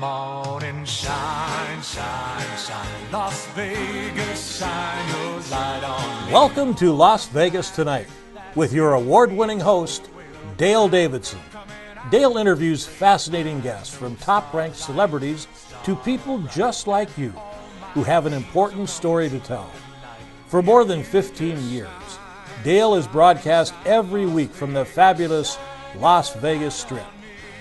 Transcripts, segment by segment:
morning shine, shine, shine. Las Vegas, shine your light on me. Welcome to Las Vegas Tonight with your award-winning host, Dale Davidson. Dale interviews fascinating guests from top-ranked celebrities to people just like you who have an important story to tell. For more than 15 years, Dale is broadcast every week from the fabulous Las Vegas Strip.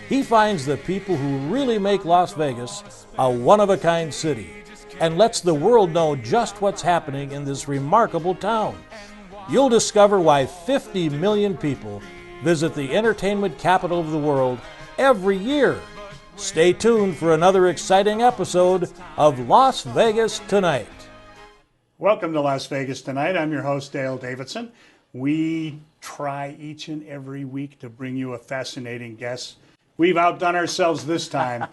He finds the people who really make Las Vegas a one-of-a-kind city and lets the world know just what's happening in this remarkable town. You'll discover why 50 million people visit the entertainment capital of the world every year. Stay tuned for another exciting episode of Las Vegas Tonight. Welcome to Las Vegas Tonight. I'm your host, Dale Davidson. We try each and every week to bring you a fascinating guest. We've outdone ourselves this time.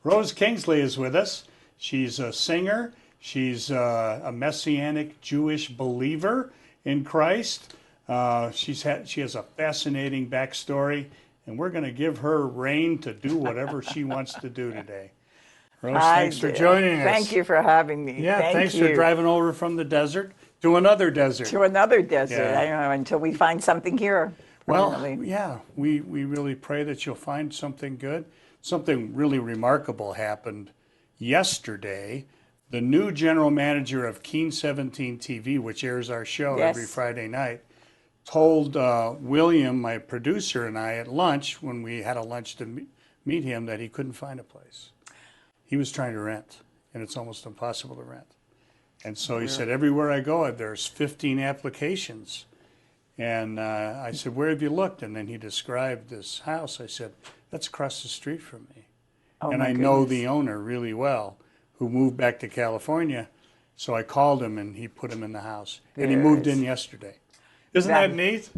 Rose Kingsley is with us. She's a singer. She's a Messianic Jewish believer in Christ. She has a fascinating backstory, and we're going to give her reign to do whatever she wants to do today. Rose, thanks for joining us. Thank you for having me. Yeah, thanks for driving over from the desert to another desert. To another desert. Yeah. I don't know, until we find something here. Well, yeah, we really pray that you'll find something good. Something really remarkable happened yesterday. The new general manager of Keen 17 TV, which airs our show every Friday night, told William, my producer, and I at lunch, when we had a lunch to meet him, that he couldn't find a place. He was trying to rent, and it's almost impossible to rent. And so he said, everywhere I go, there's 15 applications. And I said, where have you looked? And then he described this house. I said, that's across the street from me. And I know the owner really well, who moved back to California. So I called him, and he put him in the house. And he moved in yesterday. Isn't that neat?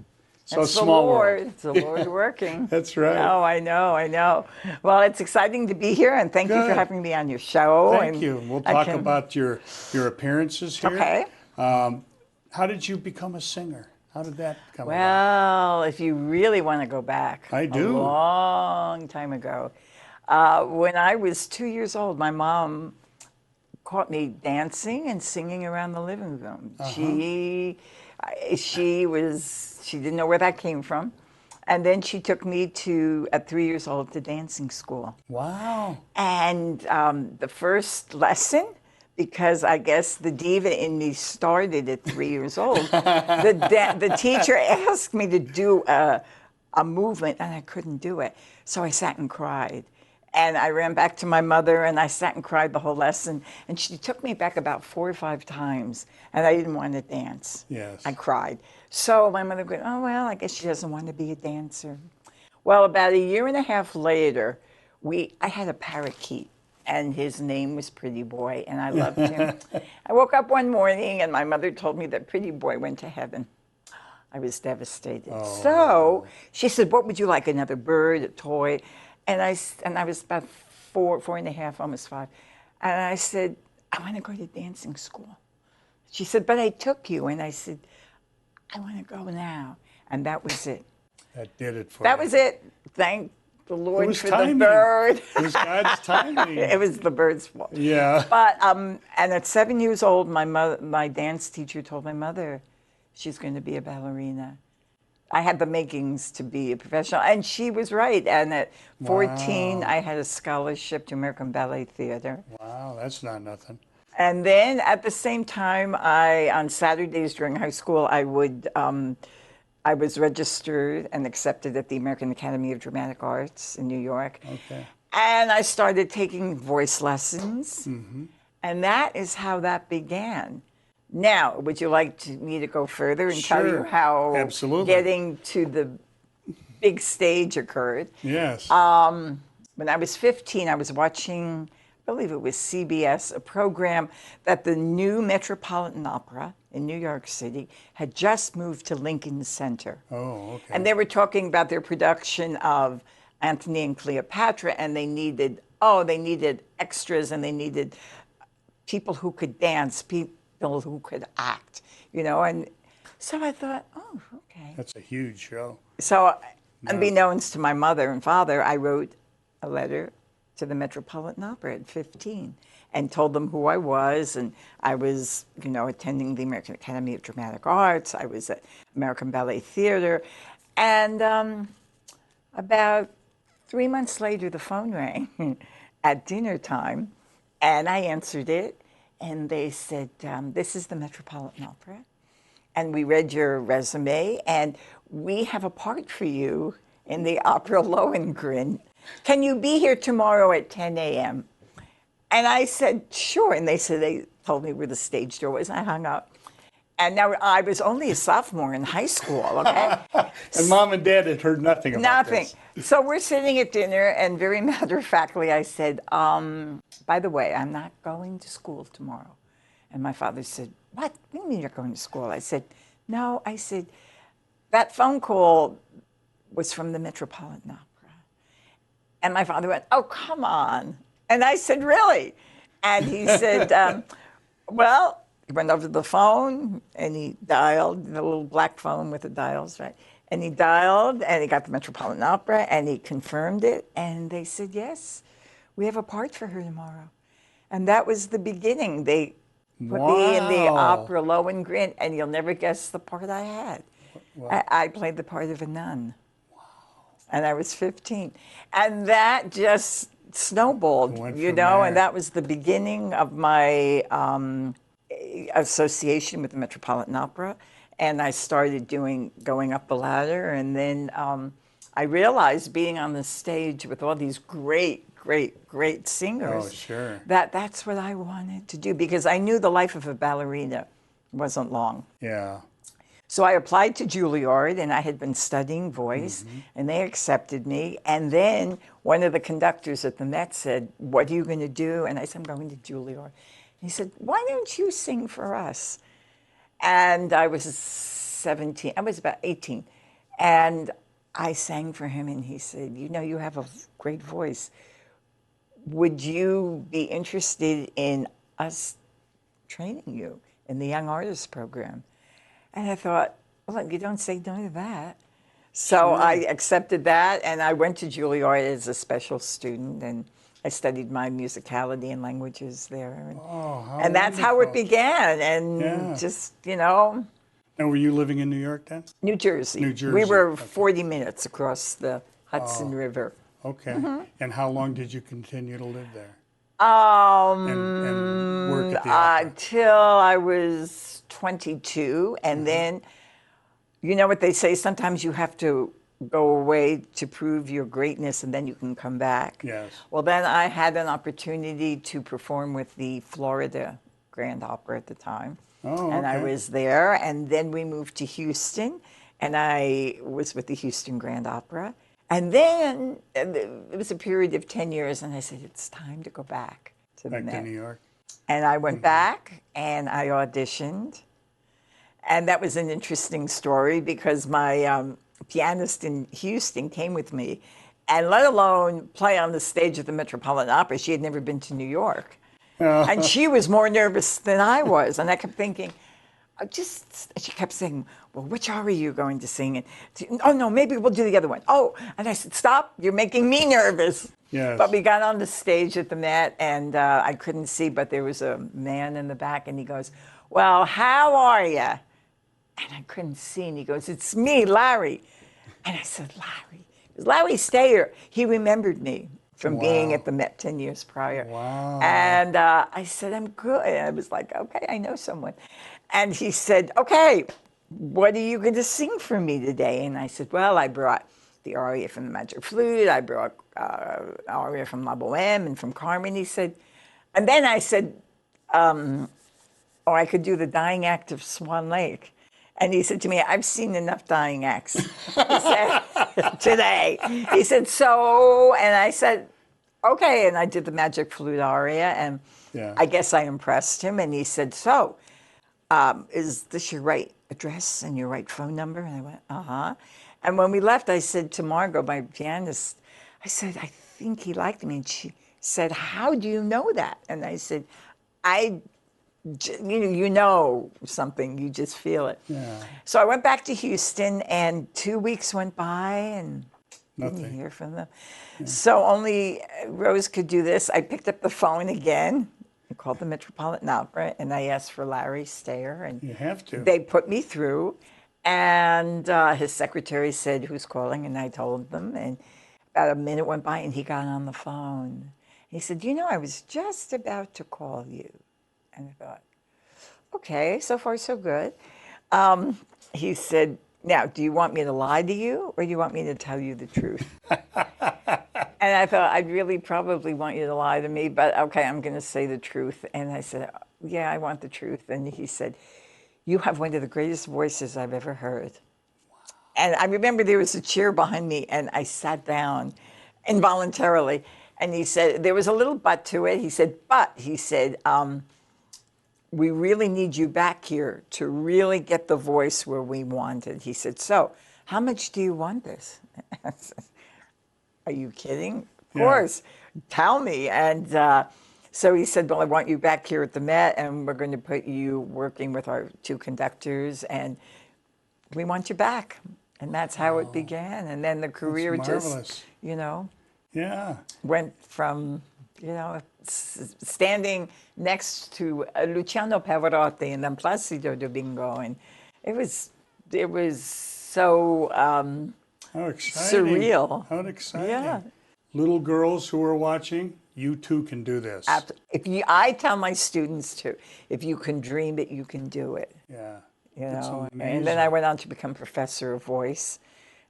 So small world. It's the Lord working. That's right. Oh, I know. Well, it's exciting to be here, and thank you for having me on your show. Thank you. We'll talk about your appearances here. Okay. How did you become a singer? How did that come about? Well, if you really want to go back, I do. A long time ago. When I was 2 years old, my mom caught me dancing and singing around the living room. She didn't know where that came from. And then she took me at 3 years old, to dancing school. Wow. And the first lesson, because I guess the diva in me started at 3 years old, the teacher asked me to do a movement, and I couldn't do it. So I sat and cried. And I ran back to my mother, and I sat and cried the whole lesson. And she took me back about 4 or 5 times, and I didn't want to dance. Yes. I cried. So my mother goes, oh, well, I guess she doesn't want to be a dancer. Well, about a year and a half later, I had a parakeet, and his name was Pretty Boy, and I loved him. I woke up one morning, and my mother told me that Pretty Boy went to heaven. I was devastated. Oh. So she said, what would you like, another bird, a toy? And I was about 4 and a half, almost 5. And I said, I want to go to dancing school. She said, but I took you. And I said, I want to go now. And that was it. That did it for you. That was it. Thank the Lord for timing. the bird. It was God's timing. It was the bird's fault. Yeah. But and at 7 years old, my dance teacher told my mother she's going to be a ballerina. I had the makings to be a professional, and she was right. And at 14, I had a scholarship to American Ballet Theater. Wow, that's not nothing. And then at the same time, on Saturdays during high school, I was registered and accepted at the American Academy of Dramatic Arts in New York. Okay. And I started taking voice lessons, and that is how that began. Now, would you like me to go further and tell you how getting to the big stage occurred? Yes. When I was 15, I was watching, I believe it was CBS, a program that the new Metropolitan Opera in New York City had just moved to Lincoln Center. Oh, okay. And they were talking about their production of Antony and Cleopatra, and they needed extras, and they needed people who could dance, people who could act, and so I thought, oh, okay. That's a huge show. So, unbeknownst to my mother and father, I wrote a letter to the Metropolitan Opera at 15 and told them who I was. And I was, attending the American Academy of Dramatic Arts. I was at American Ballet Theater. And about 3 months later, the phone rang at dinner time, and I answered it. And they said, this is the Metropolitan Opera. And we read your resume, and we have a part for you in the Opera Lohengrin. Can you be here tomorrow at 10 a.m.? And I said, sure. And they told me where the stage door was, and I hung up. And now I was only a sophomore in high school, okay? And Mom and Dad had heard nothing about this. So we're sitting at dinner, and very matter-of-factly, I said, by the way, I'm not going to school tomorrow. And my father said, what? What do you mean you're going to school? I said, no. I said, that phone call was from the Metropolitan Opera. And my father went, oh, come on. And I said, really? And he said, well, he went over to the phone, and he dialed, the little black phone with the dials, right? And he dialed, and he got the Metropolitan Opera, and he confirmed it. And they said, yes, we have a part for her tomorrow. And that was the beginning. They put me in the Opera Lohengrin, and you'll never guess the part I had. Wow. I played the part of a nun. Wow. And I was 15. And that just snowballed, and that was the beginning of my association with the Metropolitan Opera. And I started going up the ladder. And then I realized being on the stage with all these great singers, that's what I wanted to do, because I knew the life of a ballerina wasn't long. Yeah. So I applied to Juilliard, and I had been studying voice, and they accepted me. And then one of the conductors at the Met said, what are you going to do? And I said, I'm going to Juilliard. And he said, why don't you sing for us? And I was 17, I was about 18. And I sang for him, and he said, you have a great voice. Would you be interested in us training you in the Young Artists Program? And I thought, well, you don't say no to that. So I accepted that, and I went to Juilliard as a special student, and I studied my musicality and languages there. And that's how it began, and just, And were you living in New York then? New Jersey. New Jersey. We were 40 minutes across the Hudson River. Okay. And how long did you continue to live there? And work at the opera? Till I was 22, and then, you know what they say, sometimes you have to go away to prove your greatness, and then you can come back. Yes. Well, then I had an opportunity to perform with the Florida Grand Opera at the time. And I was there, and then we moved to Houston, and I was with the Houston Grand Opera. And then it was a period of 10 years, and I said, it's time to go back to the Met. Back to New York. And I went back, and I auditioned. And that was an interesting story, because my pianist in Houston came with me, and let alone play on the stage of the Metropolitan Opera. She had never been to New York. And she was more nervous than I was. And I kept thinking, she kept saying, well, which aria are you going to sing? And, oh, no, maybe we'll do the other one. Oh, and I said, stop, you're making me nervous. Yes. But we got on the stage at the Met, and I couldn't see, but there was a man in the back, and he goes, well, how are you? And I couldn't see, and he goes, it's me, Larry. And I said, Larry? It was Larry Stayer. He remembered me from being at the Met 10 years prior. Wow. And I said, I'm good. And I was like, okay, I know someone. And he said, okay, what are you going to sing for me today? And I said, well, I brought the aria from the Magic Flute. I brought aria from La Boheme and from Carmen. He said, and then I said, I could do the dying act of Swan Lake. And he said to me, I've seen enough dying acts, he said, today. He said, so, and I said, okay. And I did the Magic Flute aria, and I guess I impressed him. And he said, so, is this your right address and your right phone number? And I went, uh-huh. And when we left, I said to Margot, my pianist, I said, I think he liked me. And she said, how do you know that? And I said, you know something, you just feel it. Yeah. So I went back to Houston, and 2 weeks went by, and Nothing. Didn't hear from them. So only Rose could do this. I picked up the phone again and called the Metropolitan Opera, and I asked for Larry Stayer, and You have to. they put me through. And his secretary said, "Who's calling?" And I told them, and about a minute went by, and he got on the phone. He said, "You know, I was just about to call you." And I thought, okay, so far so good. He said, "Now, do you want me to lie to you, or do you want me to tell you the truth?" And I thought, I'd really probably want you to lie to me, but okay, I'm going to say the truth. And I said, "Yeah, I want the truth." And he said, "You have one of the greatest voices I've ever heard." And I remember there was a chair behind me, and I sat down involuntarily. And he said, there was a little but to it. He said, "We really need you back here to really get the voice where we want it." He said, "So, how much do you want this?" I said, "Are you kidding? Of course. Tell me." And so he said, "Well, I want you back here at the Met, and we're going to put you working with our two conductors, and we want you back." And that's how it began. And then the career just, Yeah. went from, standing next to Luciano Pavarotti and then Placido Domingo, and it was so How exciting. surreal. How exciting. Yeah. Little girls who are watching, you too can do this. I tell my students too, if you can dream it, you can do it. Yeah. You That's know, amazing. and then I went on to become professor of voice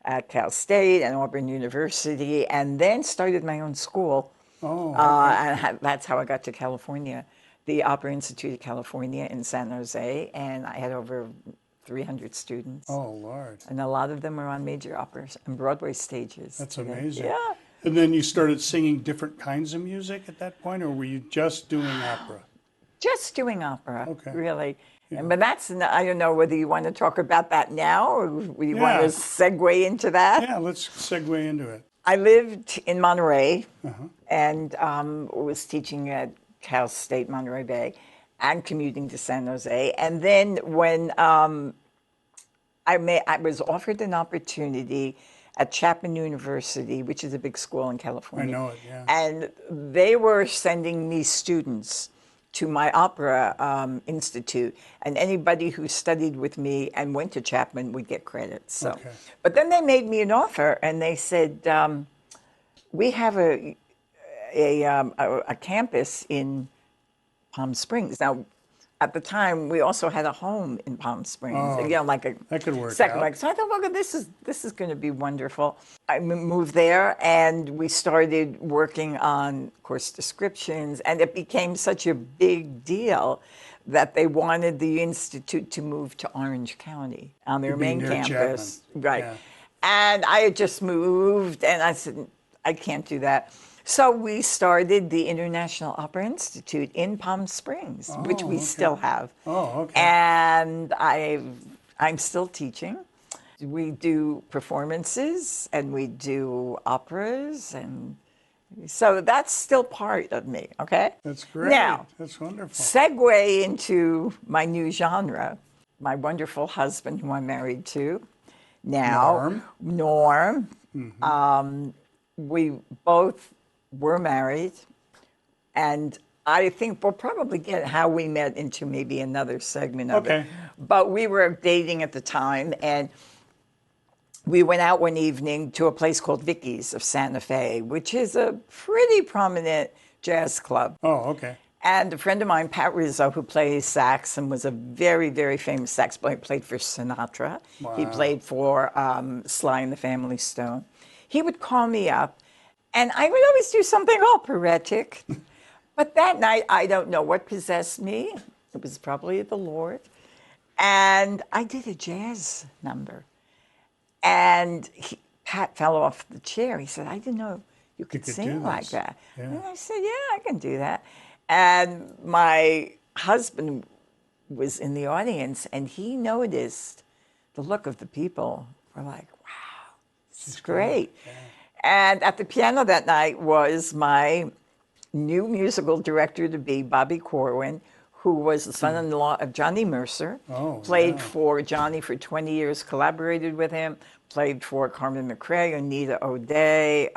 at Cal State and Auburn University, and then started my own school. Oh, And that's how I got to California, the Opera Institute of California in San Jose, and I had over 300 students. Oh, Lord. And a lot of them are on major operas and Broadway stages. That's today. amazing. Yeah. And then you started singing different kinds of music at that point, or were you just doing opera? Just doing opera, Okay. really. But I don't know whether you want to talk about that now or we want to segue into that. Yeah, let's segue into it. I lived in Monterey and was teaching at Cal State Monterey Bay and commuting to San Jose. And then when I was offered an opportunity at Chapman University, which is a big school in California. I know it, yeah. And they were sending me students to my opera institute, and anybody who studied with me and went to Chapman would get credit. So, but then they made me an offer, and they said, "We have a campus in Palm Springs." Now, at the time, we also had a home in Palm Springs. Like a that could work second. out. So I thought, well, this is going to be wonderful. I moved there, and we started working on course descriptions, and it became such a big deal that they wanted the institute to move to Orange County on their main campus. Chapman. Right. Yeah. And I had just moved, and I said, I can't do that. So we started the International Opera Institute in Palm Springs, which we still have. Oh, okay. And I'm still teaching. We do performances, and we do operas, and so that's still part of me, okay? That's great. Now, that's wonderful. Segue into my new genre. My wonderful husband, who I'm married to now, Norm. We both were married, and I think we'll probably get how we met into maybe another segment of it. But we were dating at the time, and we went out one evening to a place called Vicky's of Santa Fe, which is a pretty prominent jazz club. Oh, okay. And a friend of mine, Pat Rizzo, who plays sax and was a very, very famous sax player, played for Sinatra. Wow. He played for Sly and the Family Stone. He would call me up, and I would always do something operatic. But that night, I don't know what possessed me. It was probably the Lord. And I did a jazz number. And Pat fell off the chair. He said, "I didn't know you could sing like that." Yeah. And I said, "Yeah, I can do that." And my husband was in the audience, and he noticed the look of the people. We're like, "Wow, this is great." Yeah. And at the piano that night was my new musical director-to-be, Bobby Corwin, who was the son-in-law of Johnny Mercer, played for Johnny for 20 years, collaborated with him, played for Carmen McRae, Anita O'Day,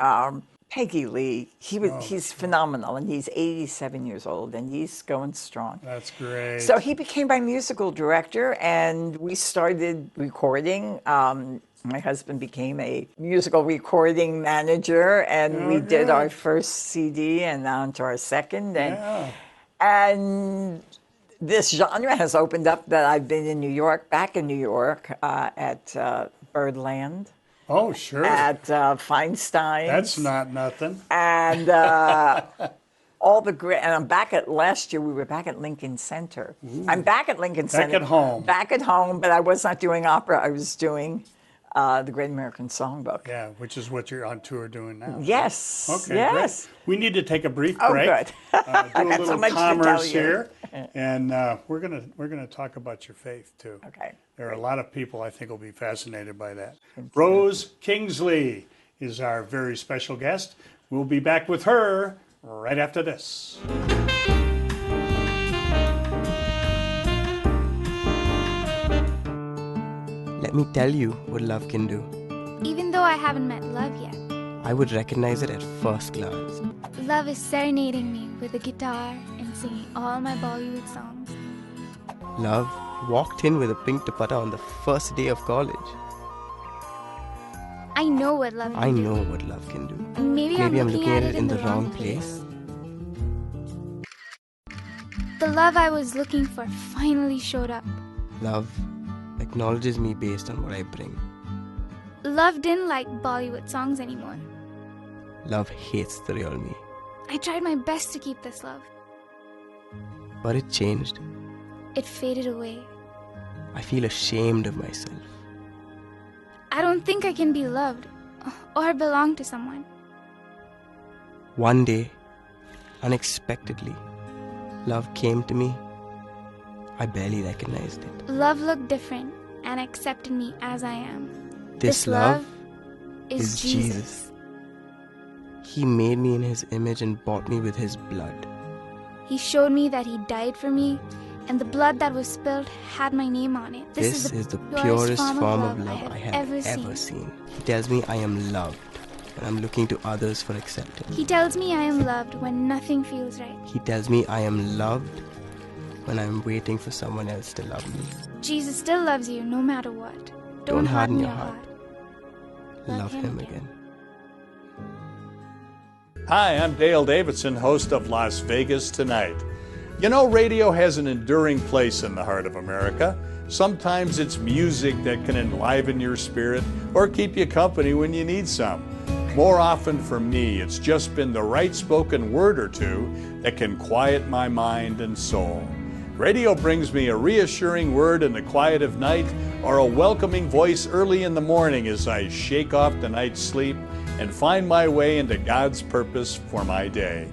Peggy Lee. He's phenomenal, and he's 87 years old, and he's going strong. That's great. So he became my musical director, and we started recording. My husband became a musical recording manager, and we did our first CD and on to our second. And this genre has opened up that I've been in New York, back in New York, at Birdland. Oh, sure. At Feinstein's. That's not nothing. And all the great, and I'm back at, last year we were back at Lincoln Center. I'm back at Lincoln Center. Back at home. Back at home, but I was not doing opera. I was doing the Great American Songbook. Yeah, which is what you're on tour doing now. Yes. Okay, yes. great. We need to take a brief Oh, break. good. Do I a got so little much to commerce tell you. here, and we're gonna talk about your faith too. Okay. There are a lot of people I think will be fascinated by that. Rose Kingsley is our very special guest. We'll be back with her right after this. Let me tell you what love can do. Even though I haven't met love yet, I would recognize it at first glance. love is serenading me with a guitar and singing all my Bollywood songs. Love walked in with a pink dupatta on the first day of college. I know what love I can do. know what love can do. Maybe I'm looking at it in the wrong place. The love I was looking for finally showed up. Love acknowledges me based on what I bring. Love didn't like Bollywood songs anymore. Love hates the real me. I tried my best to keep this love. But it changed. It faded away. I feel ashamed of myself. I don't think I can be loved or belong to someone. One day, unexpectedly, love came to me. I barely recognized it. Love looked different and accepted me as I am. This love is Jesus. He made me in His image and bought me with His blood. He showed me that He died for me, and the blood that was spilled had my name on it. This is the purest form of love I have ever seen. He tells me I am loved when I'm looking to others for acceptance. He tells me I am loved when nothing feels right. He tells me I am loved when I'm waiting for someone else to love me. Jesus still loves you no matter what. Don't harden your heart. Love Him again. Hi, I'm Dale Davidson, host of Las Vegas Tonight. You know, radio has an enduring place in the heart of America. Sometimes it's music that can enliven your spirit or keep you company when you need some. More often for me, it's just been the right spoken word or two that can quiet my mind and soul. Radio brings me a reassuring word in the quiet of night or a welcoming voice early in the morning as I shake off the night's sleep and find my way into God's purpose for my day.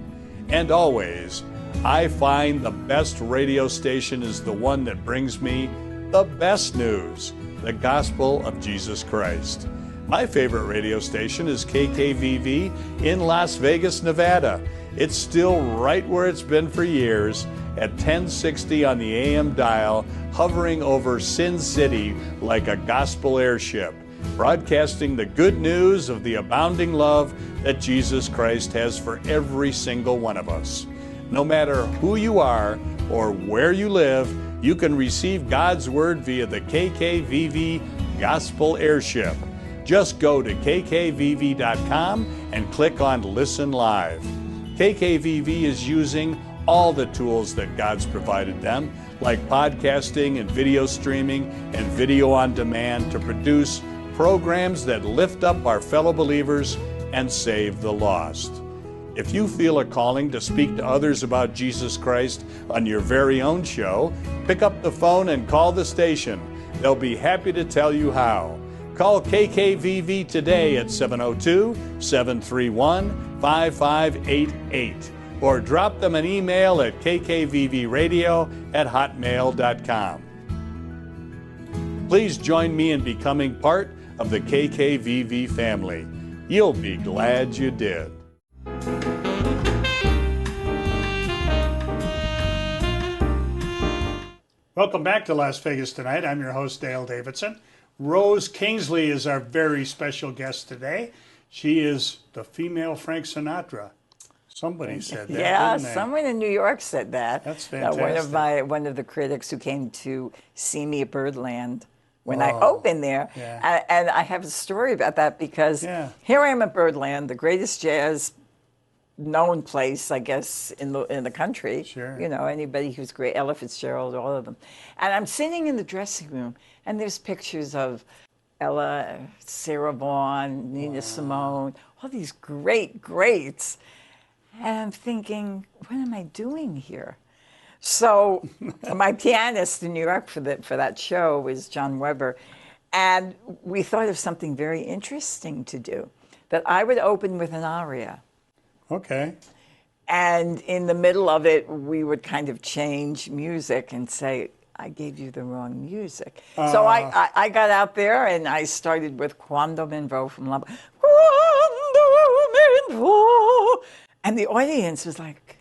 And always, I find the best radio station is the one that brings me the best news, the gospel of Jesus Christ. My favorite radio station is KKVV in Las Vegas, Nevada. It's still right where it's been for years, at 1060 on the AM dial, hovering over Sin City like a gospel airship, broadcasting the good news of the abounding love that Jesus Christ has for every single one of us. No matter who you are or where you live, you can receive God's Word via the KKVV Gospel Airship. Just go to kkvv.com and click on Listen Live. KKVV is using all the tools that God's provided them, like podcasting and video streaming and video on demand, to produce programs that lift up our fellow believers and save the lost. If you feel a calling to speak to others about Jesus Christ on your very own show, pick up the phone and call the station. They'll be happy to tell you how. Call KKVV today at 702-731-5588 or drop them an email at kkvvradio@hotmail.com. Please join me in becoming part of the KKVV family. You'll be glad you did. Welcome back to Las Vegas Tonight. I'm your host, Dale Davidson. Rose Kingsley is our very special guest today. She is the female Frank Sinatra. Somebody said that, Yeah, didn't they? someone in New York said that. That's fantastic. One of the critics who came to see me at Birdland when I opened there. Yeah. And I have a story about that because here I am at Birdland, the greatest jazz known place, I guess, in the country. Sure. You know, anybody who's great, Ella Fitzgerald, all of them. And I'm sitting in the dressing room, and there's pictures of Ella, Sarah Vaughan, Nina Simone, all these greats. And I'm thinking, what am I doing here? So my pianist in New York for that show was John Weber, and we thought of something very interesting to do, that I would open with an aria. Okay. And in the middle of it, we would kind of change music and say, I gave you the wrong music. So I got out there and I started with Quando me vo from Love. Quando me vo. And the audience was like,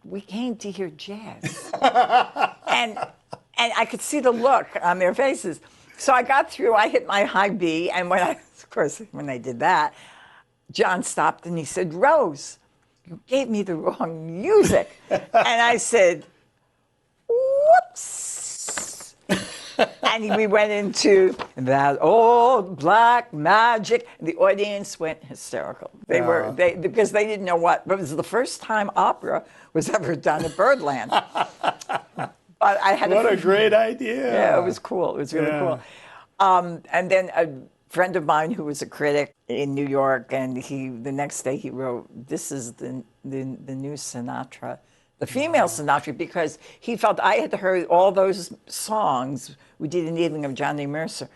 we came to hear jazz. and I could see the look on their faces. So I got through, I hit my high B, and when I did that, John stopped and he said, Rose, you gave me the wrong music. And I said, whoops. And we went into that old black magic. And the audience went hysterical. Because they didn't know what. It was the first time opera was ever done at Birdland. But I had what a great idea. Yeah, it was cool. It was really cool. And then a friend of mine who was a critic in New York, and the next day he wrote, "This is the new Sinatra, the female Sinatra," because he felt I had heard all those songs. We did an evening of Johnny Mercer,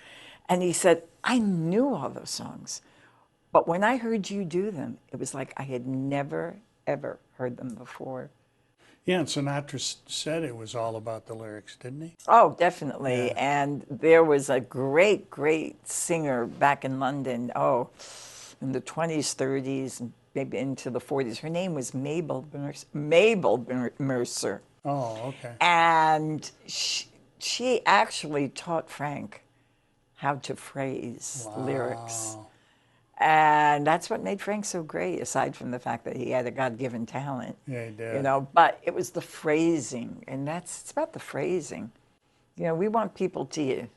and he said, "I knew all those songs, but when I heard you do them, it was like I had never ever heard them before." Yeah, and Sinatra said it was all about the lyrics, didn't he? Oh, definitely. Yeah. And there was a great singer back in London, in the 20s, 30s, and maybe into the 40s. Her name was Mabel Mercer. Oh, okay. And she actually taught Frank how to phrase lyrics. And that's what made Frank so great, aside from the fact that he had a God-given talent. Yeah, he did. You know, but it was the phrasing, and it's about the phrasing. You know, we want people to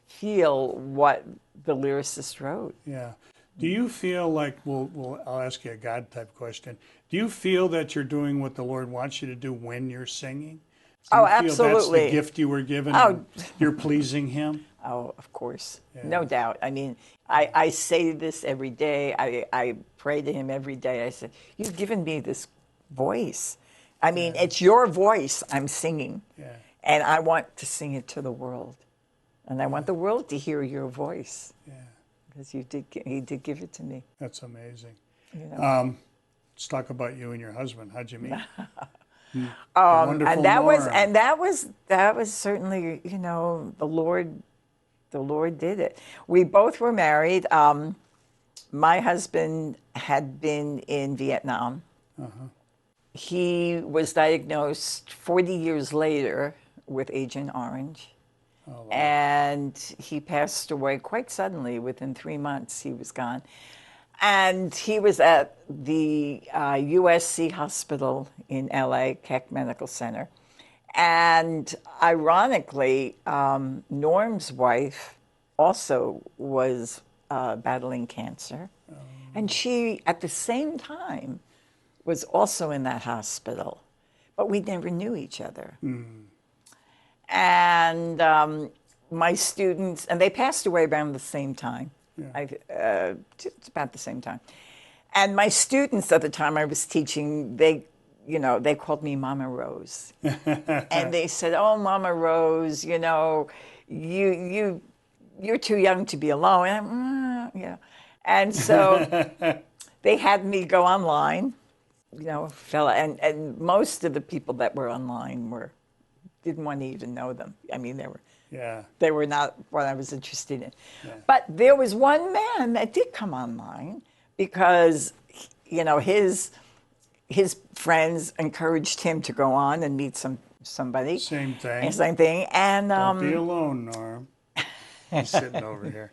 feel what the lyricist wrote. Yeah. Do you feel like, I'll ask you a God-type question. Do you feel that you're doing what the Lord wants you to do when you're singing? Do you feel absolutely. that's the gift you were given and you're pleasing Him? Oh, of course. Yeah. No doubt. I mean, I say this every day. I pray to Him every day. I say, you've given me this voice. I mean, it's your voice I'm singing. Yeah. And I want to sing it to the world. And I want the world to hear your voice. Yeah. Because He did give it to me. That's amazing. You know? Let's talk about you and your husband. How'd you meet? And that was certainly, you know, the Lord did it. We both were married. My husband had been in Vietnam. He was diagnosed 40 years later with Agent Orange. Oh, wow. And he passed away quite suddenly. Within 3 months, he was gone. And he was at the USC hospital in LA, Keck Medical Center. And ironically, Norm's wife also was battling cancer. And she, at the same time, was also in that hospital. But we never knew each other. And my students, and they passed away around the same time. Yeah. It's about the same time. And my students at the time I was teaching, they called me Mama Rose. And they said, "Oh, Mama Rose, you know, you're too young to be alone." And And so they had me go online, you know, and most of the people that were online didn't want to even know them. I mean, they were not what I was interested in. Yeah. But there was one man that did come online because, you know, his friends encouraged him to go on and meet some somebody. Same thing. And same thing. And Don't be alone, Norm. He's sitting over here.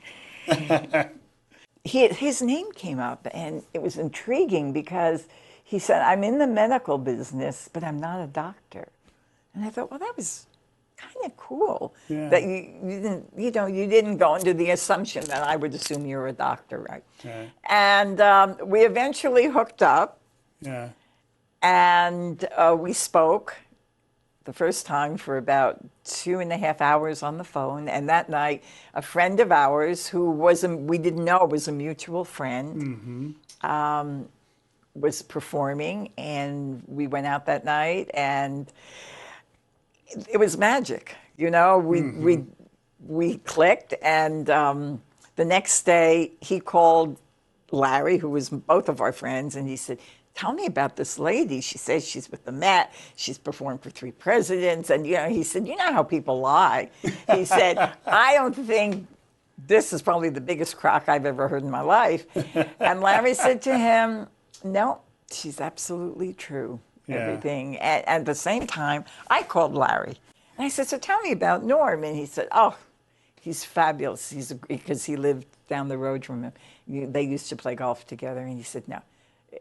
his name came up, and it was intriguing because he said, "I'm in the medical business, but I'm not a doctor." And I thought, well, that was kind of cool that you didn't go into the assumption that I would assume you're a doctor, right? Right. And we eventually hooked up. Yeah. And we spoke the first time for about 2.5 hours on the phone. And that night, a friend of ours who we didn't know was a mutual friend, was performing. And we went out that night, and it was magic. You know, we clicked. And the next day, he called Larry, who was both of our friends, and he said, "Tell me about this lady. She says she's with the Met. She's performed for 3 presidents." And, you know, he said, "You know how people lie." He said, "I don't think this is probably the biggest crock I've ever heard in my life." And Larry said to him, "No, she's absolutely true, everything." And at the same time, I called Larry. And I said, "So tell me about Norm." And he said, "Oh, he's fabulous." Because he lived down the road from him. They used to play golf together. And he said, "No."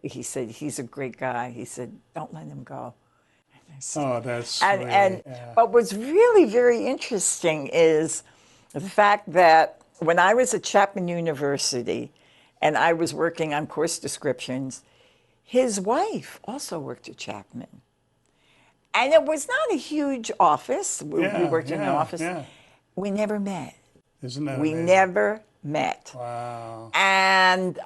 He said, "He's a great guy." He said, "Don't let him go." Oh, that's sweet. But what's really very interesting is the fact that when I was at Chapman University and I was working on course descriptions, his wife also worked at Chapman. And it was not a huge office. We worked in an office. Yeah. We never met. Isn't that We amazing? never met. Wow. And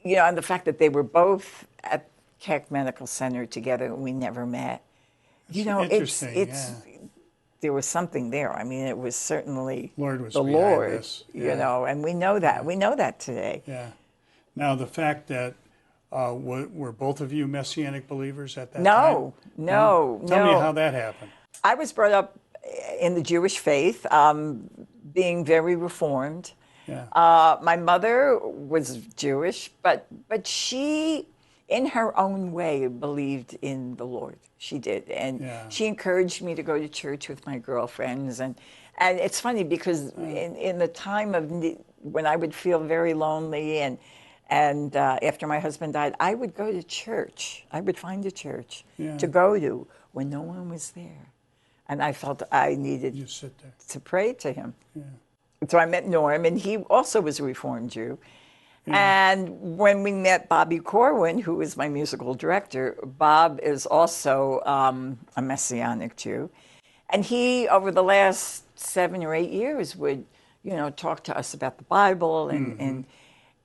you know, and the fact that they were both at Keck Medical Center together and we never met. You know, interesting, there was something there. I mean, it was certainly Lord was the behind Lord, this. you know, and we know that. We know that today. Yeah. Now, the fact that were both of you Messianic believers at that time? No. Tell me how that happened. I was brought up in the Jewish faith, being very Reformed. Yeah. My mother was Jewish, but she, in her own way, believed in the Lord. She did, and she encouraged me to go to church with my girlfriends. And it's funny because in the time of when I would feel very lonely, and after my husband died, I would go to church. I would find a church to go to when no one was there, and I felt I needed to pray to him. Yeah. So I met Norm, and he also was a Reformed Jew. Yeah. And when we met Bobby Corwin, who is my musical director, Bob is also a Messianic Jew. And he, over the last 7 or 8 years, would, you know, talk to us about the Bible. And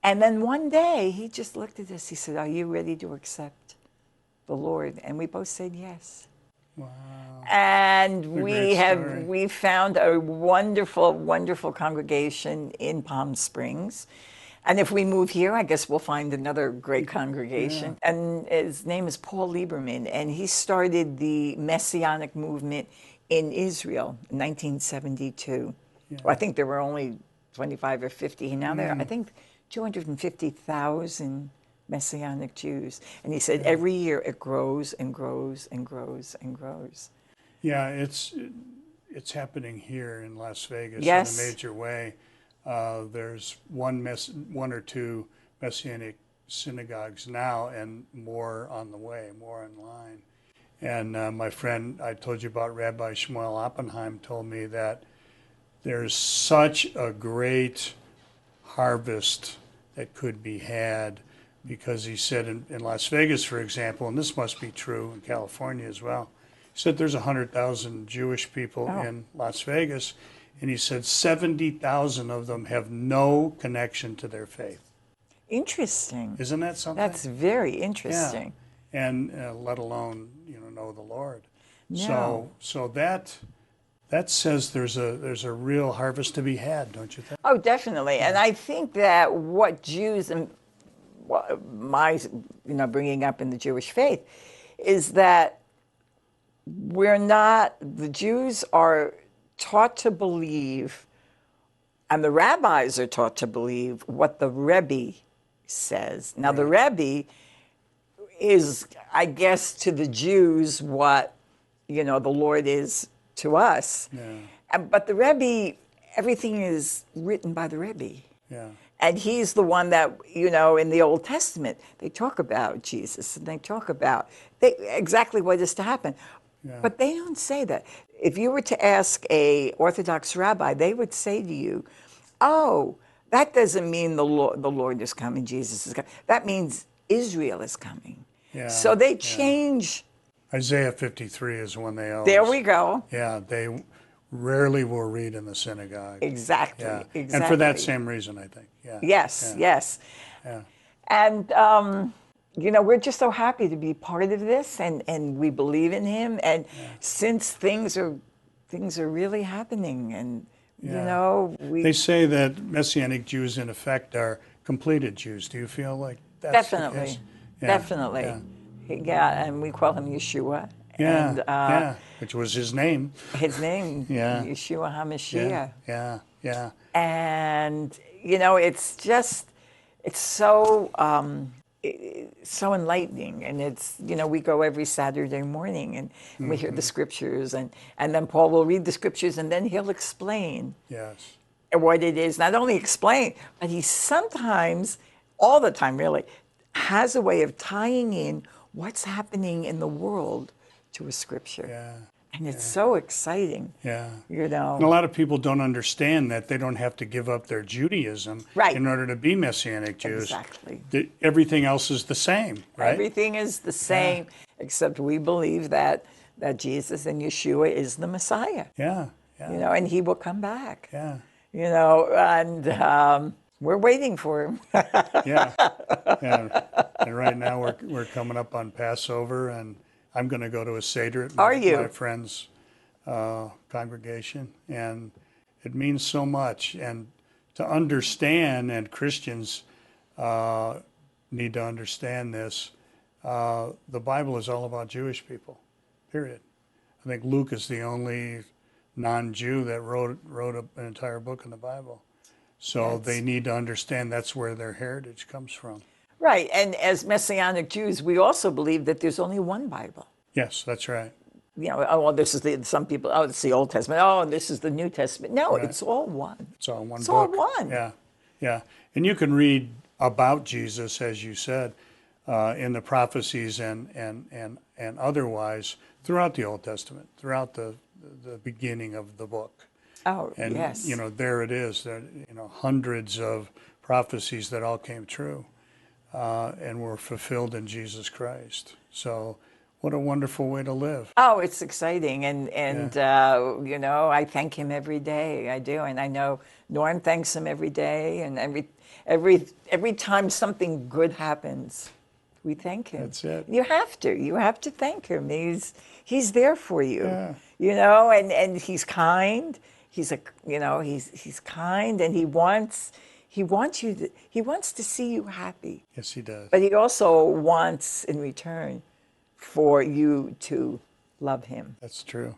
then one day, he just looked at us. He said, "Are you ready to accept the Lord?" And we both said yes. Wow. And we found a wonderful, wonderful congregation in Palm Springs. And if we move here, I guess we'll find another great congregation. Yeah. And his name is Paul Lieberman, and he started the Messianic movement in Israel in 1972. Yeah. Well, I think there were only 25 or 50. Now there are, I think, 250,000 Messianic Jews. And he said every year it grows and grows and grows and grows. Yeah, it's happening here in Las Vegas in a major way. There's one or two Messianic synagogues now, and more on the way, more in line. And my friend I told you about, Rabbi Shmuel Oppenheim, told me that there's such a great harvest that could be had, because he said in Las Vegas, for example, and this must be true in California as well, he said there's 100,000 Jewish people in Las Vegas, and he said 70,000 of them have no connection to their faith. Interesting. Isn't that something? That's very interesting. Yeah. And let alone, know the Lord. No. So that says there's a real harvest to be had, don't you think? Oh, definitely. And I think that what Jews and my bringing up in the Jewish faith is that the Jews are taught to believe, and the rabbis are taught to believe what the Rebbe says. Now, the Rebbe is, I guess, to the Jews what the Lord is to us. But the Rebbe, everything is written by the Rebbe. And he's the one that, in the Old Testament, they talk about Jesus and they talk about exactly what is to happen. But they don't say that. If you were to ask a Orthodox rabbi, they would say to you, oh, that doesn't mean the Lord is coming, Jesus is coming. That means Israel is coming. So they change. Isaiah 53 is one they always. There we go. Yeah, they rarely will read in the synagogue. Exactly. And for that same reason, I think. Yes. Yeah. And, we're just so happy to be part of this, and we believe in him. And since things are really happening, and, They say that Messianic Jews, in effect, are completed Jews. Do you feel like that's the case? Definitely. Yeah, and we call him Yeshua. And, which was his name. His name, Yeshua HaMashiach. Yeah. And, it's so enlightening. And it's, we go every Saturday morning and we hear the scriptures. And then Paul will read the scriptures and then he'll explain what it is. Not only explain, but he sometimes, all the time really, has a way of tying in what's happening in the world to a scripture. And it's so exciting. And a lot of people don't understand that they don't have to give up their Judaism in order to be Messianic Jews. Exactly. Everything else is the same, right? Everything is the same, except we believe that Jesus and Yeshua is the Messiah. And he will come back. And we're waiting for him. And right now we're coming up on Passover, and I'm going to go to a Seder at my friend's congregation, and it means so much. And to understand, and Christians need to understand this, the Bible is all about Jewish people, period. I think Luke is the only non-Jew that wrote an entire book in the Bible. So they need to understand that's where their heritage comes from. Right, and as Messianic Jews, we also believe that there's only one Bible. Yes, that's right. This is some people, it's the Old Testament. Oh, this is the New Testament. No, it's all one. It's all one book. It's all one. Yeah. And you can read about Jesus, as you said, in the prophecies and otherwise throughout the Old Testament, throughout the beginning of the book. Oh, and, yes. There it is. Hundreds of prophecies that all came true. And were fulfilled in Jesus Christ. So what a wonderful way to live. Oh, it's exciting. And I thank him every day. I do. And I know Norm thanks him every day. And every time something good happens, we thank him. That's it. You have to. You have to thank him. He's there for you. And he's kind. He's kind, and he wants to see you happy. Yes, he does. But he also wants in return for you to love him. That's true.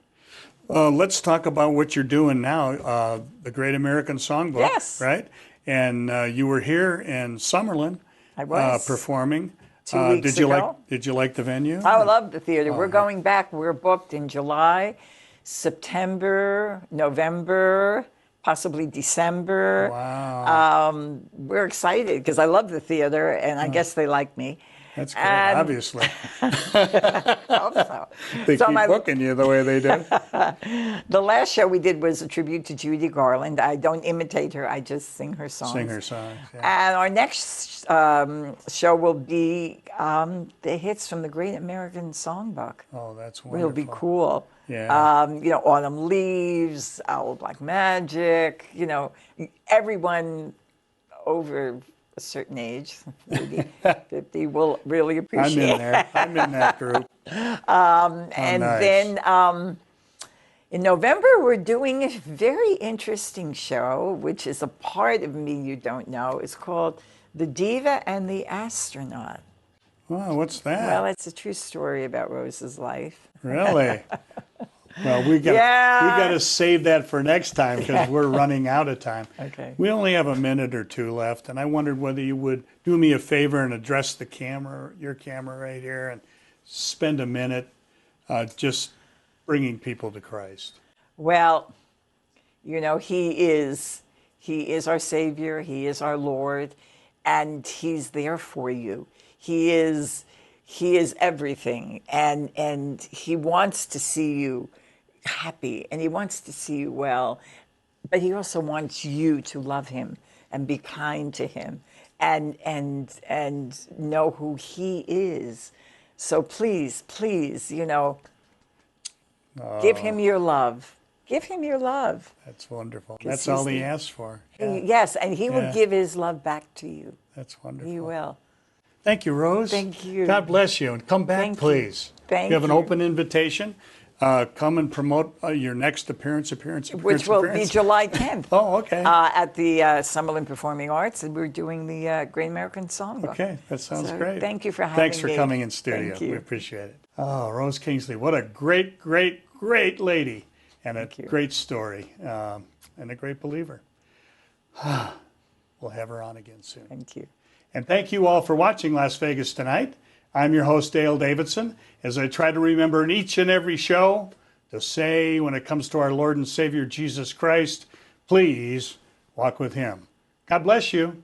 Let's talk about what you're doing now, the Great American Songbook. Yes. Right? And you were here in Summerlin. I was. Performing. 2 weeks ago. Did you like the venue? I love the theater. We're going back. We're booked in July, September, November, possibly December. Wow. We're excited because I love the theater, and I guess they like me. That's good, obviously. I hope so. They keep booking you the way they do. The last show we did was a tribute to Judy Garland. I don't imitate her. I just sing her songs. Sing her songs, And our next show will be the hits from the Great American Songbook. Oh, that's wonderful. It'll be cool. Yeah. Autumn Leaves, Old Black Magic, everyone over a certain age, 40, 50, will really appreciate it. I'm in that group. Then in November, we're doing a very interesting show, which is a part of me you don't know. It's called The Diva and the Astronaut. Wow, what's that? Well, it's a true story about Rose's life. Really? Well, we got to save that for next time because we're running out of time. Okay. We only have a minute or two left, and I wondered whether you would do me a favor and address your camera right here, and spend a minute just bringing people to Christ? Well, you know, He is our Savior. He is our Lord, and He's there for you. He is everything, and He wants to see you happy, and He wants to see you well, but He also wants you to love Him and be kind to Him, and know who He is. So please, you know, give Him your love. Give Him your love. That's wonderful. That's all He asks for. Yeah. Yes, and He will give His love back to you. That's wonderful. He will. Thank you, Rose. Thank you. God bless you, and come back, please. Thank you. have an you. open invitation. Come and promote your next appearance. Which will be July 10th. Oh, okay. At the Summerlin Performing Arts, and we're doing the Great American Songbook. Okay, that sounds great. Thank you for having me. Thanks for coming in studio. Thank you. We appreciate it. Oh, Rose Kingsley, what a great, great, great lady, and a great story, and a great believer. We'll have her on again soon. Thank you. And thank you all for watching Las Vegas Tonight. I'm your host, Dale Davidson, as I try to remember in each and every show to say, when it comes to our Lord and Savior Jesus Christ, please walk with Him. God bless you.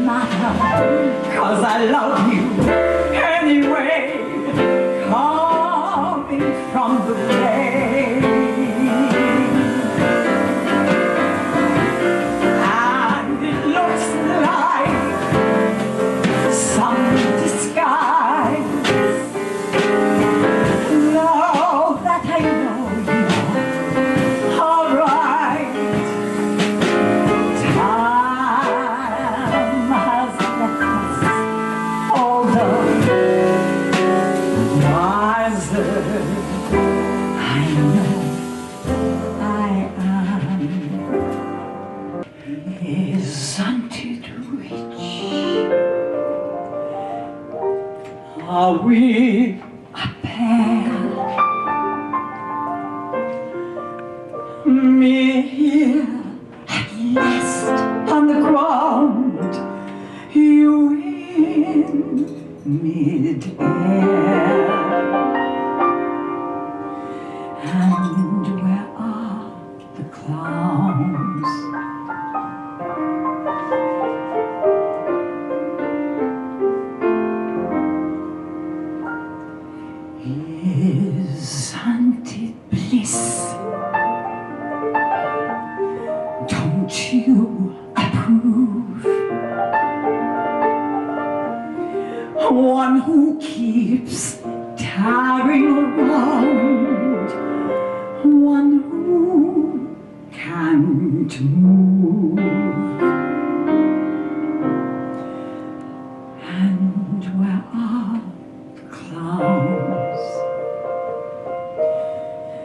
Because I love you anyway, coming from the rain. And it looks like some disguise. Now that I know you, alright. Time has left us older, wiser. I know I am. Isn't it rich? Are we a pair? Me here at last on the ground, you in mid-air. And where are the clowns? Isn't it bliss? Don't you approve? One who keeps tearing around, one who can't move. And where are the clowns?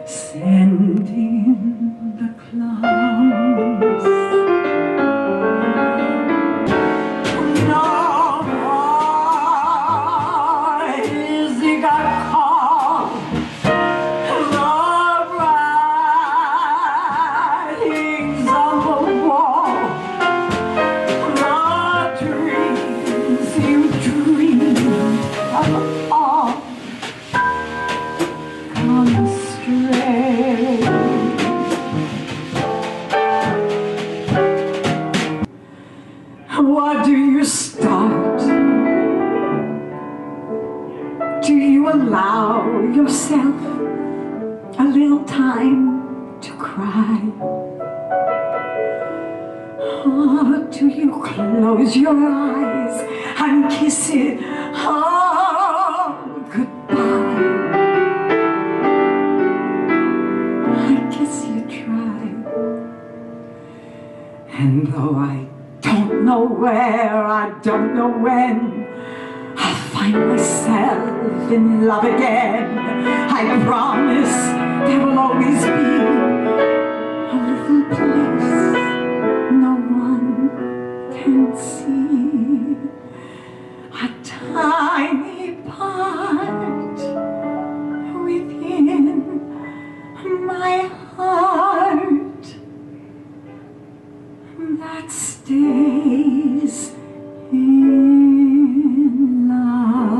Send in the clowns. No more is he gonna call the writings on the wall, the dreams you dreamed of all gone astray. What do you start? Do you allow yourself a little time to cry? Or do you close your eyes and kiss it all goodbye? I guess you try. And though I don't know where, I don't know when, I'll find myself in love again. I promise there will always be a little place no one can see, a tiny part within my heart that stays in love.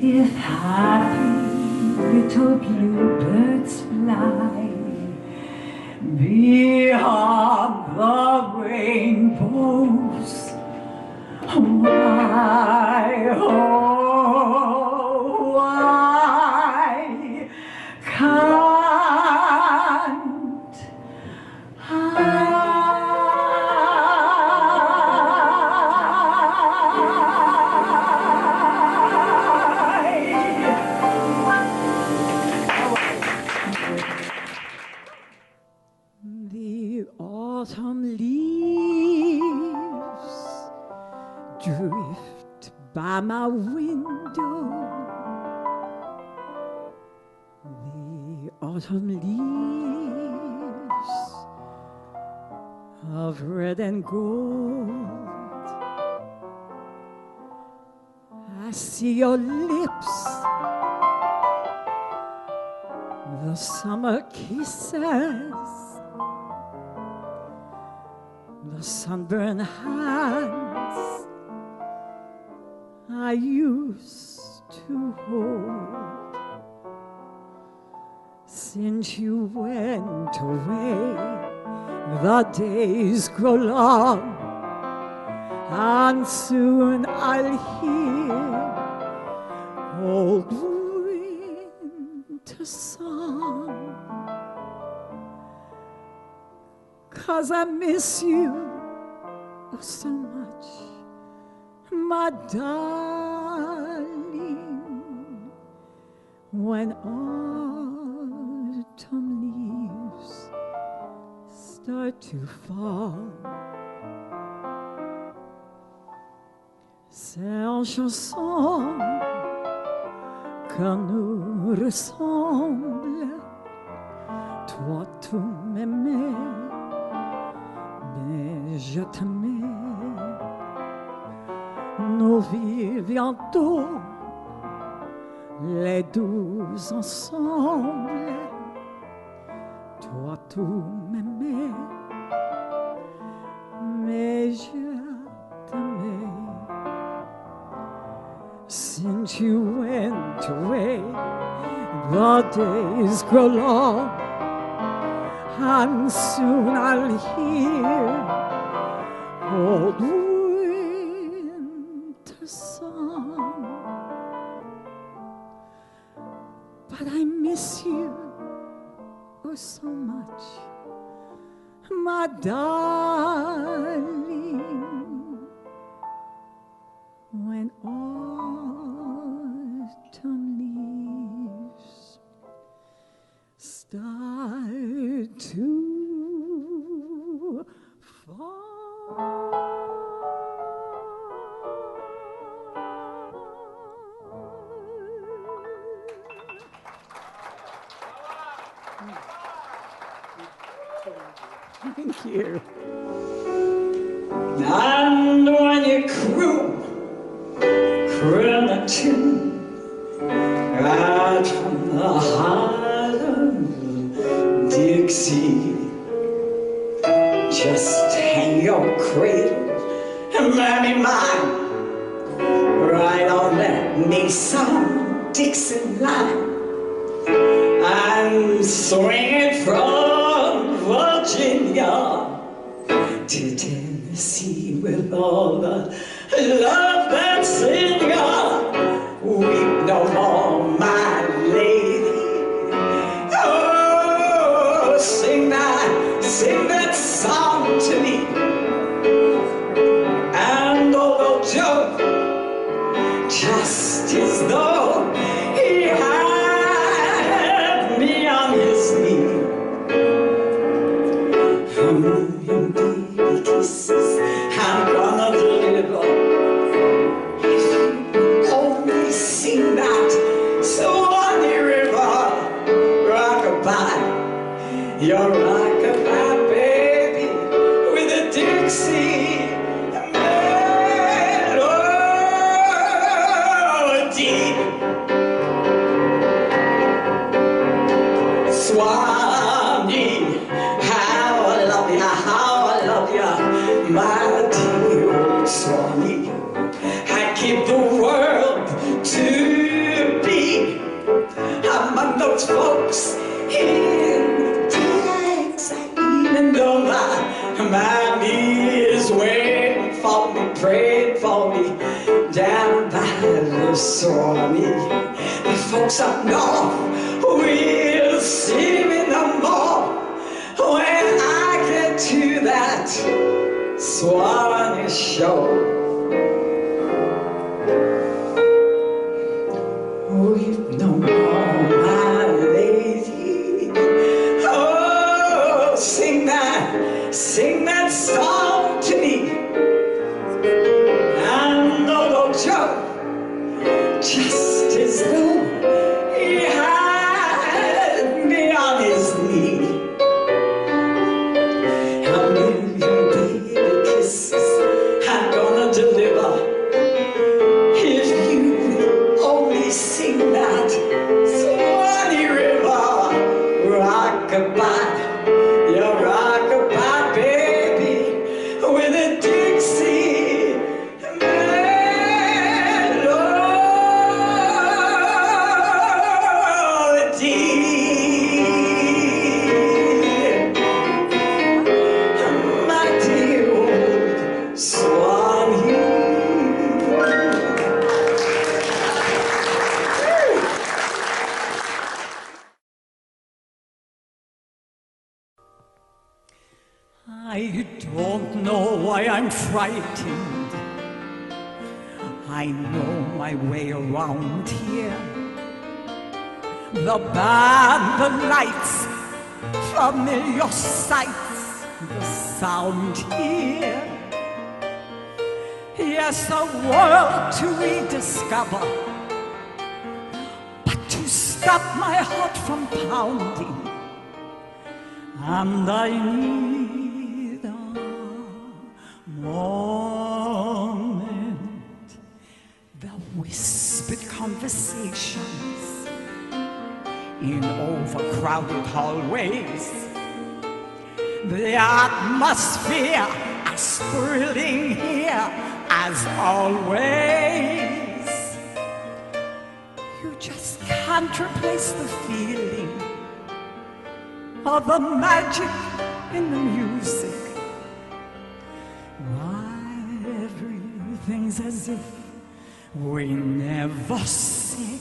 If happy little bluebirds fly beyond the rainbows, why, oh, why can't the autumn leaves drift by my window? The autumn leaves of red and gold. I see your lips, the summer kisses, the sunburned hands I used to hold. Since you went away, the days grow long, and soon I'll hear old winter song. 'Cause I miss you oh so much, my darling, when autumn leaves start to fall. C'est en chanson que nous ressemble. Toi tu m'aimais, mais je t'aimais. Nous vivions tous les deux ensemble. Toi tu m'aimais, mais je t'aimais. Since you went away, the days grow long, and soon I'll hear old winter song. But I miss you oh so much, my darling, when autumn leaves start to fall. Thank you. And when you croon a tune right from the heart of Dixie, just hang your cradle and let me mine right on that Mason Dixon line. I'm swinging from Virginia to Tennessee with all the love that's in ya. Weep no more, my lady. Oh, sing that song to me. And although Joe, just as though he had me on his knee, a million baby kisses I'm gonna deliver. If you only sing that Swanee River rockabye, you're rockabye baby with a Dixie melody. Swanee, how I love ya, my dear old Swanee. those folks in tags. Even though my knees waiting for me, praying for me down by the Swanee. The folks up north will see me no more when I get to that Swanee shore. Oh, you know, my lady, oh, sing that song to me. I know no joke, just as though he had me on his knee. A million baby kisses I'm gonna deliver if you only sing that Swanee River rockabye, your rockabye baby, with a Dixie melody. My dear old Swanee. I don't know why I'm frightened. I know my way around here. The band, the lights, familiar sights, the sound here. Yes, a world to rediscover, but to stop my heart from pounding. And I need a moment. The whispered conversations in overcrowded hallways, the atmosphere as thrilling here as always. You just can't replace the feeling of the magic in the music. Why, everything's as if we never said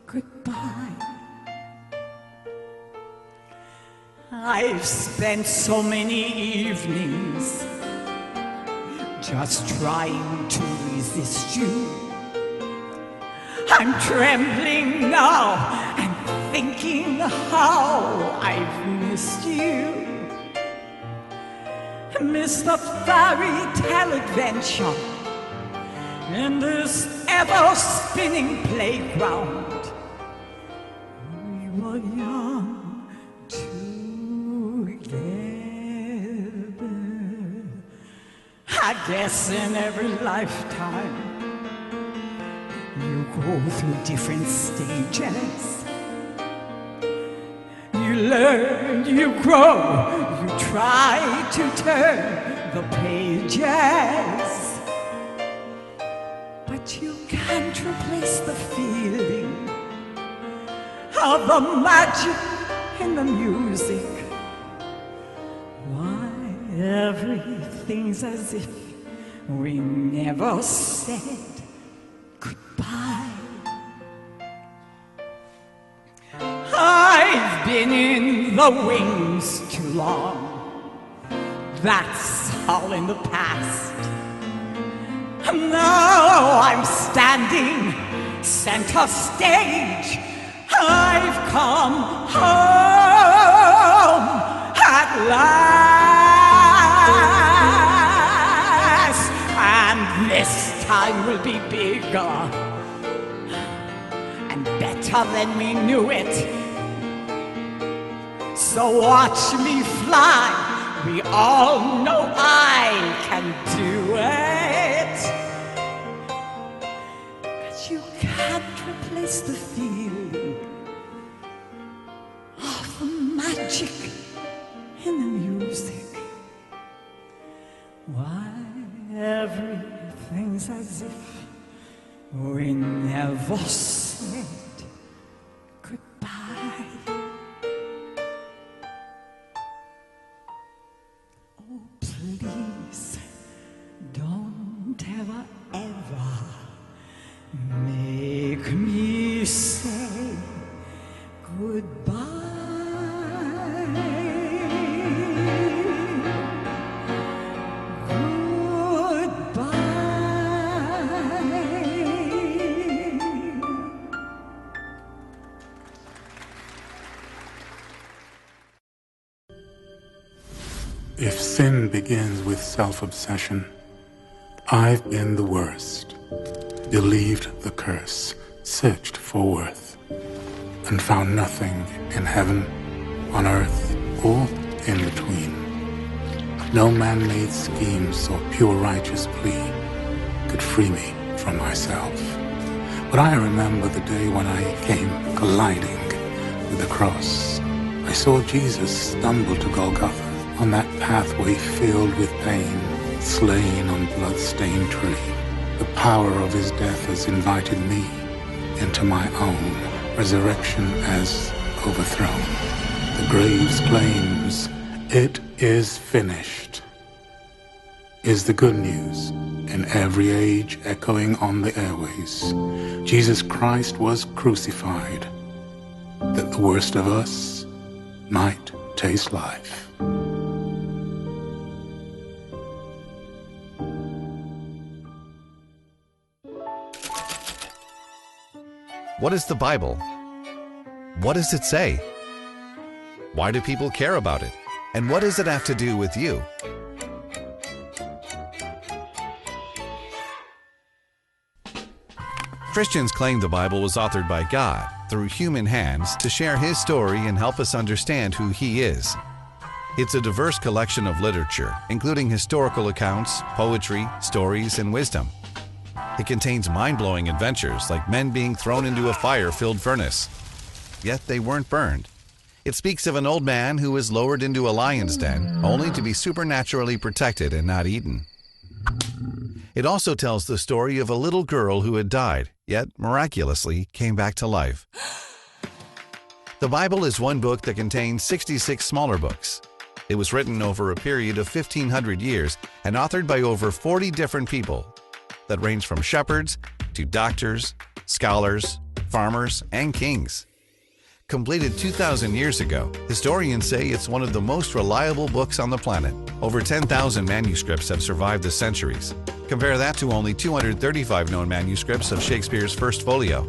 goodbye. I've spent so many evenings just trying to resist you. I'm trembling now and thinking how I've missed you. Missed the fairy tale adventure in this ever-spinning playground. We were young together. I guess in every lifetime you go through different stages. You learn, you grow, you try to turn the pages. But you can't replace the feeling of the magic in the music. Why, everything's as if we never said goodbye. I've been in the wings too long. That's all in the past. Now I'm standing center stage. I've come home at last, and this time will be bigger and better than we knew it. So watch me fly. We all know I can do it. But you can't replace the feeling of the magic in the music. Why, everything's as if we never said goodbye. please don't ever make me say goodbye. If sin begins with self-obsession, I've been the worst. Believed the curse, searched for worth, and found nothing in heaven, on earth, or in between. No man-made schemes or pure righteous plea could free me from myself. But I remember the day when I came colliding with the cross. I saw Jesus stumble to Golgotha, on that pathway filled with pain, slain on blood-stained tree. The power of his death has invited me into my own. Resurrection has overthrown. The grave's claims, it is finished, is the good news in every age echoing on the airways. Jesus Christ was crucified, that the worst of us might taste life. What is the Bible? What does it say? Why do people care about it? And what does it have to do with you? Christians claim the Bible was authored by God through human hands to share His story and help us understand who He is. It's a diverse collection of literature, including historical accounts, poetry, stories, and wisdom. It contains mind-blowing adventures like men being thrown into a fire-filled furnace. Yet they weren't burned. It speaks of an old man who was lowered into a lion's den, only to be supernaturally protected and not eaten. It also tells the story of a little girl who had died, yet miraculously came back to life. The Bible is one book that contains 66 smaller books. It was written over a period of 1,500 years and authored by over 40 different people that range from shepherds to doctors, scholars, farmers, and kings. Completed 2,000 years ago, historians say it's one of the most reliable books on the planet. Over 10,000 manuscripts have survived the centuries. Compare that to only 235 known manuscripts of Shakespeare's First Folio.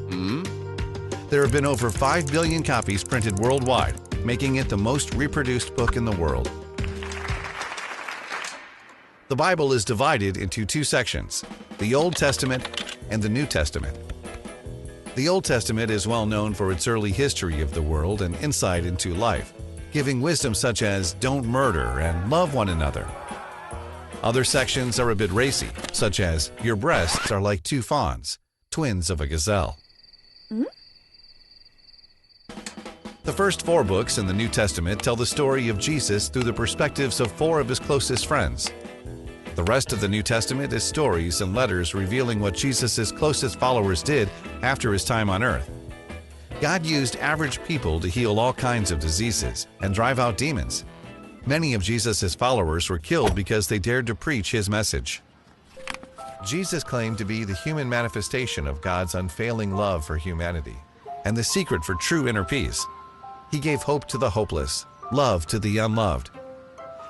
There have been over 5 billion copies printed worldwide, making it the most reproduced book in the world. The Bible is divided into two sections, the Old Testament and the New Testament. The Old Testament is well known for its early history of the world and insight into life, giving wisdom such as don't murder and love one another. Other sections are a bit racy, such as your breasts are like two fawns, twins of a gazelle. The first 4 books in the New Testament tell the story of Jesus through the perspectives of 4 of his closest friends. The rest of the New Testament is stories and letters revealing what Jesus' closest followers did after his time on earth. God used average people to heal all kinds of diseases and drive out demons. Many of Jesus' followers were killed because they dared to preach his message. Jesus claimed to be the human manifestation of God's unfailing love for humanity and the secret for true inner peace. He gave hope to the hopeless, love to the unloved,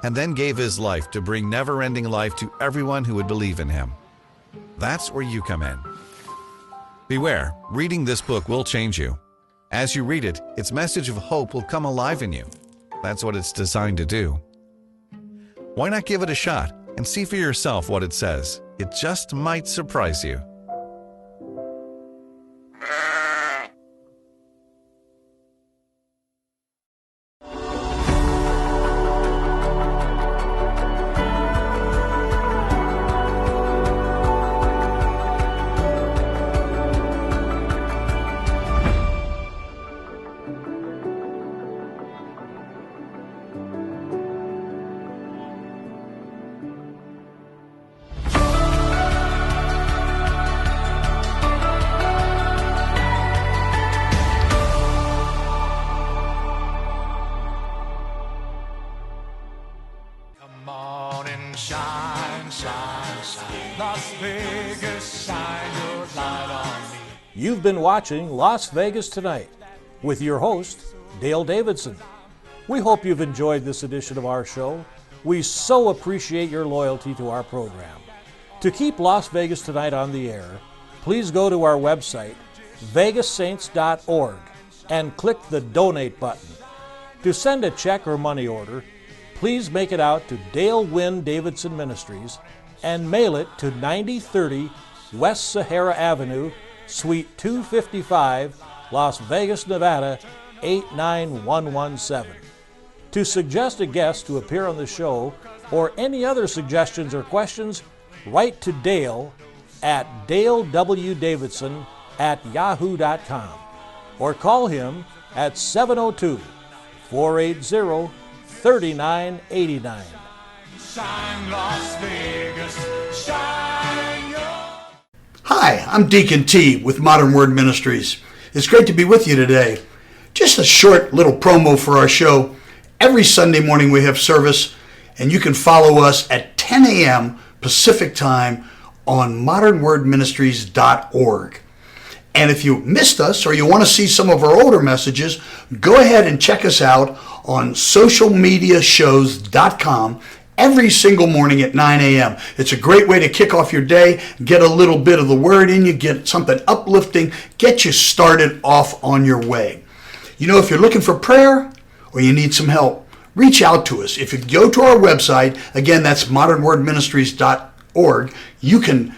and then gave his life to bring never-ending life to everyone who would believe in him. That's where you come in. Beware, reading this book will change you. As you read it, its message of hope will come alive in you. That's what it's designed to do. Why not give it a shot and see for yourself what it says? It just might surprise you. Shine, shine, shine, Las Vegas, shine your light on me. You've been watching Las Vegas Tonight with your host, Dale Davidson. We hope you've enjoyed this edition of our show. We so appreciate your loyalty to our program. To keep Las Vegas Tonight on the air, please go to our website, vegassaints.org, and click the Donate button. To send a check or money order, please make it out to Dale Wynn Davidson Ministries and mail it to 9030 West Sahara Avenue, Suite 255, Las Vegas, Nevada, 89117. To suggest a guest to appear on the show or any other suggestions or questions, write to Dale at DaleWDavidson@yahoo.com or call him at 702-480-3989. Shine, Las Vegas, shine your... Hi, I'm Deacon T with Modern Word Ministries. It's great to be with you today. Just a short little promo for our show. Every Sunday morning we have service, and you can follow us at 10 a.m. Pacific Time on modernwordministries.org. And if you missed us or you want to see some of our older messages, go ahead and check us out on socialmediashows.com every single morning at 9 a.m. It's a great way to kick off your day, get a little bit of the word in you, get something uplifting, get you started off on your way. You know, if you're looking for prayer or you need some help, reach out to us. If you go to our website, again, that's modernwordministries.org, you can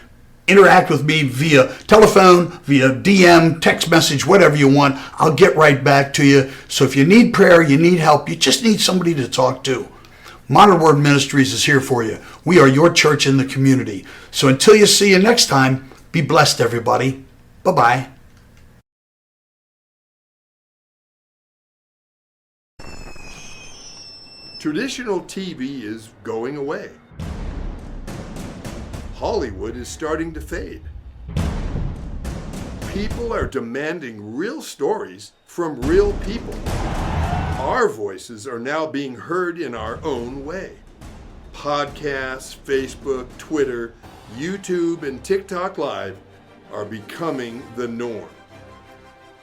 interact with me via telephone, via DM, text message, whatever you want. I'll get right back to you. So if you need prayer, you need help, you just need somebody to talk to, Modern Word Ministries is here for you. We are your church in the community. So until you see you next time, be blessed, everybody. Bye-bye. Traditional TV is going away. Hollywood is starting to fade. People are demanding real stories from real people. Our voices are now being heard in our own way. Podcasts, Facebook, Twitter, YouTube, and TikTok Live are becoming the norm.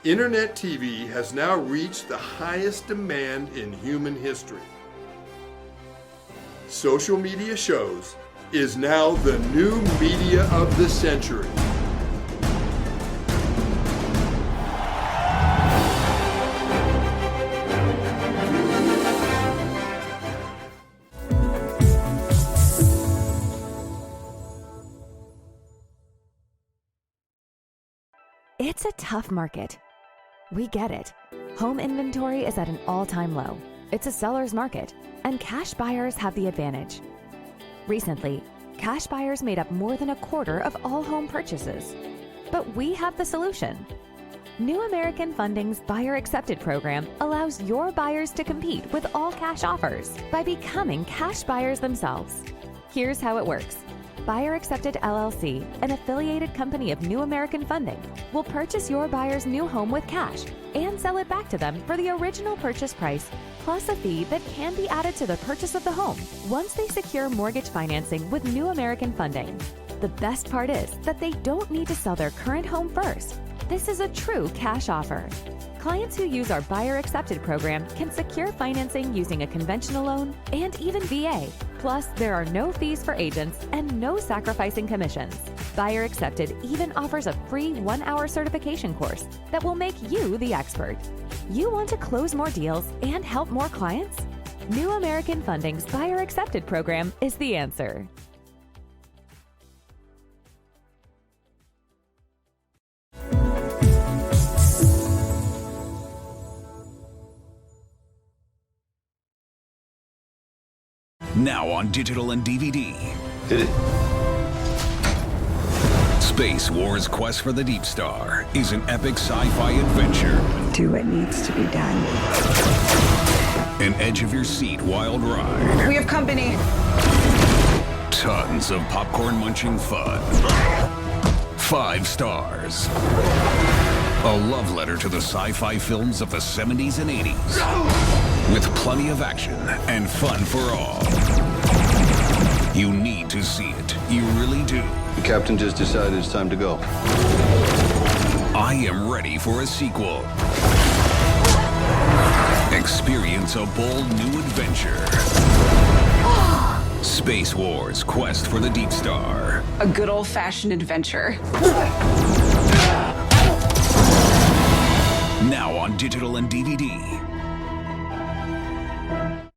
Internet TV has now reached the highest demand in human history. Social media shows is now the new media of the century. It's a tough market. We get it. Home inventory is at an all-time low. It's a seller's market, and cash buyers have the advantage. Recently, cash buyers made up more than a quarter of all home purchases. But we have the solution. New American Funding's Buyer Accepted program allows your buyers to compete with all cash offers by becoming cash buyers themselves. Here's how it works. Buyer Accepted LLC, an affiliated company of New American Funding, will purchase your buyer's new home with cash and sell it back to them for the original purchase price, plus a fee that can be added to the purchase of the home once they secure mortgage financing with New American Funding. The best part is that they don't need to sell their current home first. This is a true cash offer. Clients who use our Buyer Accepted program can secure financing using a conventional loan and even VA. Plus, there are no fees for agents and no sacrificing commissions. Buyer Accepted even offers a free 1-hour certification course that will make you the expert. You want to close more deals and help more clients? New American Funding's Buyer Accepted program is the answer. Now on digital and DVD. Hit it. Space Wars Quest for the Deep Star is an epic sci-fi adventure. Do what needs to be done. An edge-of-your-seat wild ride. We have company. Tons of popcorn-munching fun. 5 stars. A love letter to the sci-fi films of the 70s and 80s. With plenty of action and fun for all. You need to see it. You really do. The captain just decided it's time to go. I am ready for a sequel. Experience a bold new adventure. Space Wars: Quest for the Deep Star. A good old-fashioned adventure. Now on digital and DVD.